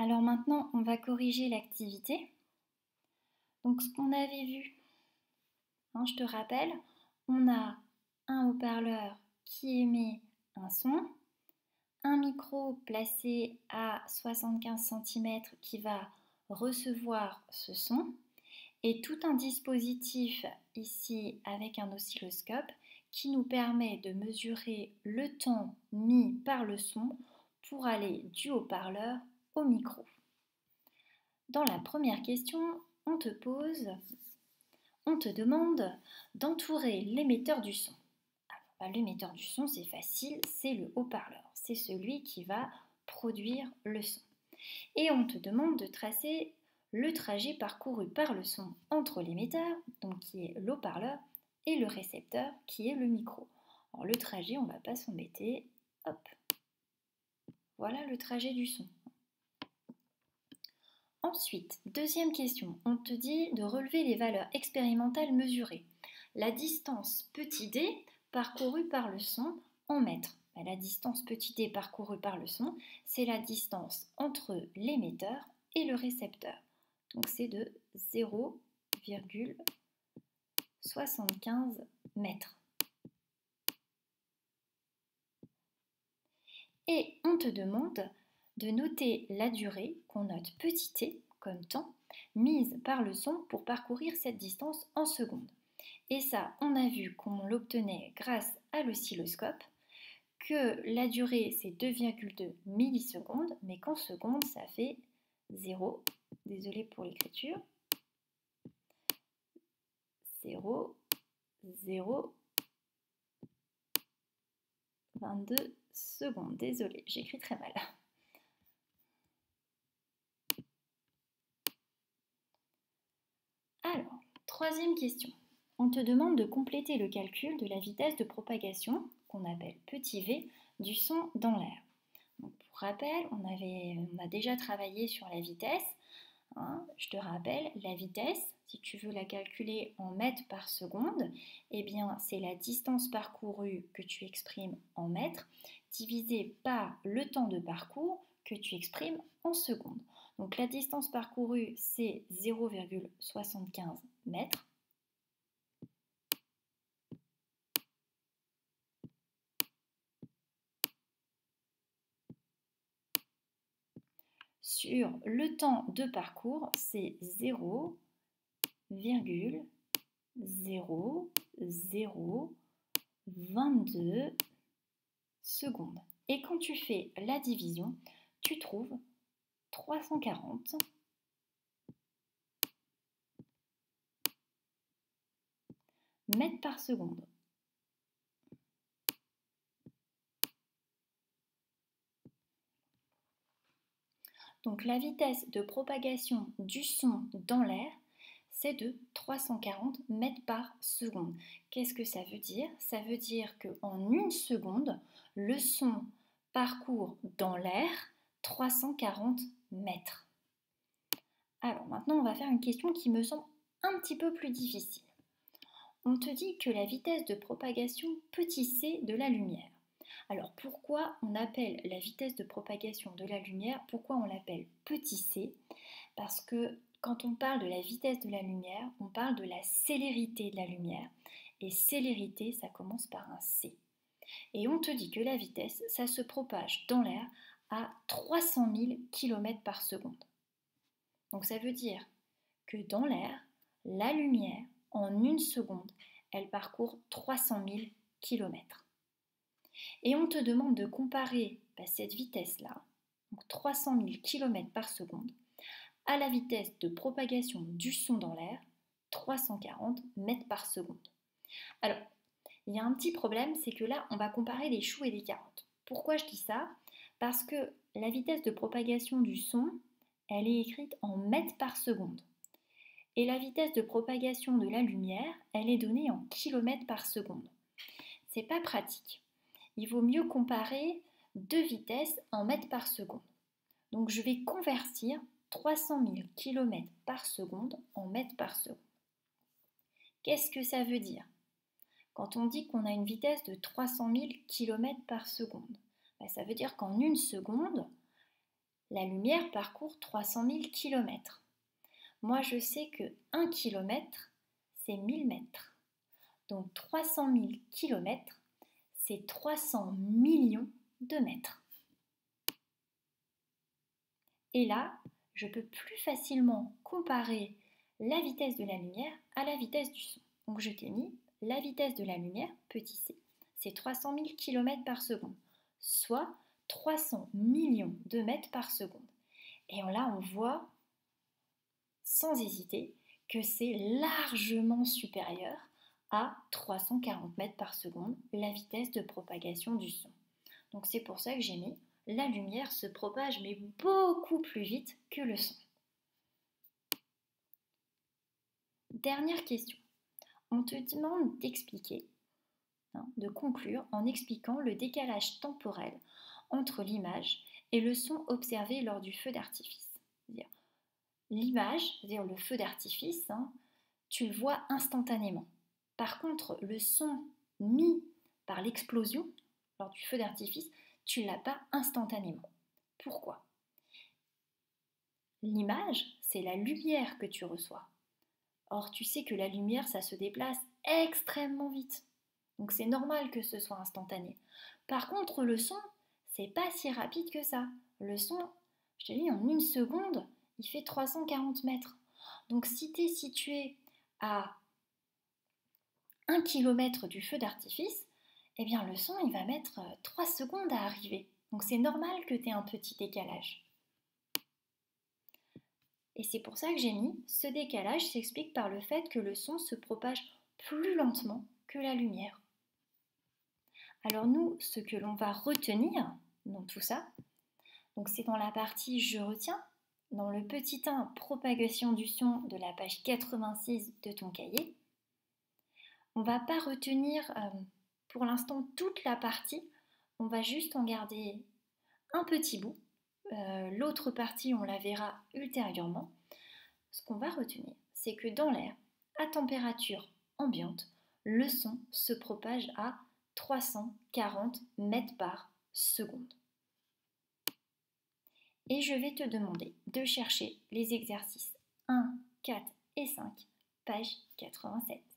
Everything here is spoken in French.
Alors maintenant, on va corriger l'activité. Donc ce qu'on avait vu, je te rappelle, on a un haut-parleur qui émet un son, un micro placé à 75 cm qui va recevoir ce son, et tout un dispositif ici avec un oscilloscope qui nous permet de mesurer le temps mis par le son pour aller du haut-parleur au micro. Dans la première question, on te demande d'entourer l'émetteur du son. Alors, l'émetteur du son, c'est facile, c'est le haut-parleur. C'est celui qui va produire le son. Et on te demande de tracer le trajet parcouru par le son entre l'émetteur, donc qui est l'haut-parleur, et le récepteur, qui est le micro. Alors le trajet, on ne va pas s'embêter. Hop. Voilà le trajet du son. Ensuite, deuxième question, on te dit de relever les valeurs expérimentales mesurées. La distance petit d parcourue par le son en mètres. La distance petit d parcourue par le son, c'est la distance entre l'émetteur et le récepteur. Donc c'est de 0,75 mètres. Et on te demande de noter la durée, qu'on note petit t comme temps, mise par le son pour parcourir cette distance en secondes. Et ça, on a vu qu'on l'obtenait grâce à l'oscilloscope, que la durée c'est 2,2 millisecondes, mais qu'en secondes ça fait 0, désolé pour l'écriture, 0, 0, 22 secondes, désolé, j'écris très mal. Alors, troisième question. On te demande de compléter le calcul de la vitesse de propagation, qu'on appelle petit v, du son dans l'air. Donc, pour rappel, on a déjà travaillé sur la vitesse. Je te rappelle, la vitesse, si tu veux la calculer en mètres par seconde, eh bien, c'est la distance parcourue que tu exprimes en mètres, divisée par le temps de parcours que tu exprimes en secondes. Donc la distance parcourue, c'est 0,75 mètres. Sur le temps de parcours, c'est 0,0022 secondes. Et quand tu fais la division, tu trouves 340 mètres par seconde. Donc la vitesse de propagation du son dans l'air, c'est de 340 mètres par seconde. Qu'est-ce que ça veut dire? Ça veut dire qu'en une seconde, le son parcourt dans l'air 340 mètres. Alors maintenant, on va faire une question qui me semble un petit peu plus difficile. On te dit que la vitesse de propagation petit c de la lumière. Alors pourquoi on appelle la vitesse de propagation de la lumière, pourquoi on l'appelle petit c? Parce que quand on parle de la vitesse de la lumière, on parle de la célérité de la lumière. Et célérité, ça commence par un c. Et on te dit que la vitesse, ça se propage dans l'air à 300 000 km par seconde. Donc ça veut dire que dans l'air, la lumière, en une seconde, elle parcourt 300 000 km. Et on te demande de comparer cette vitesse-là, donc 300 000 km par seconde, à la vitesse de propagation du son dans l'air, 340 mètres par seconde. Alors, il y a un petit problème, c'est que là, on va comparer les choux et les carottes. Pourquoi je dis ça? Parce que la vitesse de propagation du son, elle est écrite en mètres par seconde. Et la vitesse de propagation de la lumière, elle est donnée en kilomètres par seconde. C'est pas pratique. Il vaut mieux comparer deux vitesses en mètres par seconde. Donc je vais convertir 300 000 km par seconde en mètres par seconde. Qu'est-ce que ça veut dire? Quand on dit qu'on a une vitesse de 300 000 km par seconde, ça veut dire qu'en une seconde, La lumière parcourt 300 000 km. Moi, je sais que 1 km, c'est 1000 mètres. Donc 300 000 km, c'est 300 millions de mètres. Et là, je peux plus facilement comparer la vitesse de la lumière à la vitesse du son. Donc je t'ai mis la vitesse de la lumière, petit c, c'est 300 000 km par seconde, soit 300 millions de mètres par seconde. Et là, on voit, sans hésiter, que c'est largement supérieur à 340 mètres par seconde, la vitesse de propagation du son. Donc c'est pour ça que j'ai mis la lumière se propage mais beaucoup plus vite que le son. Dernière question. On te demande d'expliquer, de conclure en expliquant le décalage temporel entre l'image et le son observé lors du feu d'artifice. L'image, c'est-à-dire le feu d'artifice, tu le vois instantanément. Par contre, le son mis par l'explosion lors du feu d'artifice, tu ne l'as pas instantanément. Pourquoi ? L'image, c'est la lumière que tu reçois. Or, tu sais que la lumière, ça se déplace extrêmement vite. Donc, c'est normal que ce soit instantané. Par contre, le son, c'est pas si rapide que ça. Le son, je te dis, en 1 seconde, il fait 340 mètres. Donc, si tu es situé à 1 km du feu d'artifice, eh bien, le son, il va mettre 3 secondes à arriver. Donc, c'est normal que tu aies un petit décalage. Et c'est pour ça que j'ai mis ce décalage s'explique par le fait que le son se propage plus lentement que la lumière. Alors nous, ce que l'on va retenir dans tout ça, donc c'est dans la partie je retiens, dans le petit 1 propagation du son de la page 86 de ton cahier. On ne va pas retenir pour l'instant toute la partie, on va juste en garder un petit bout. L'autre partie, on la verra ultérieurement. Ce qu'on va retenir, c'est que dans l'air, à température ambiante, le son se propage à 340 mètres par seconde. Et je vais te demander de chercher les exercices 1, 4 et 5, page 87.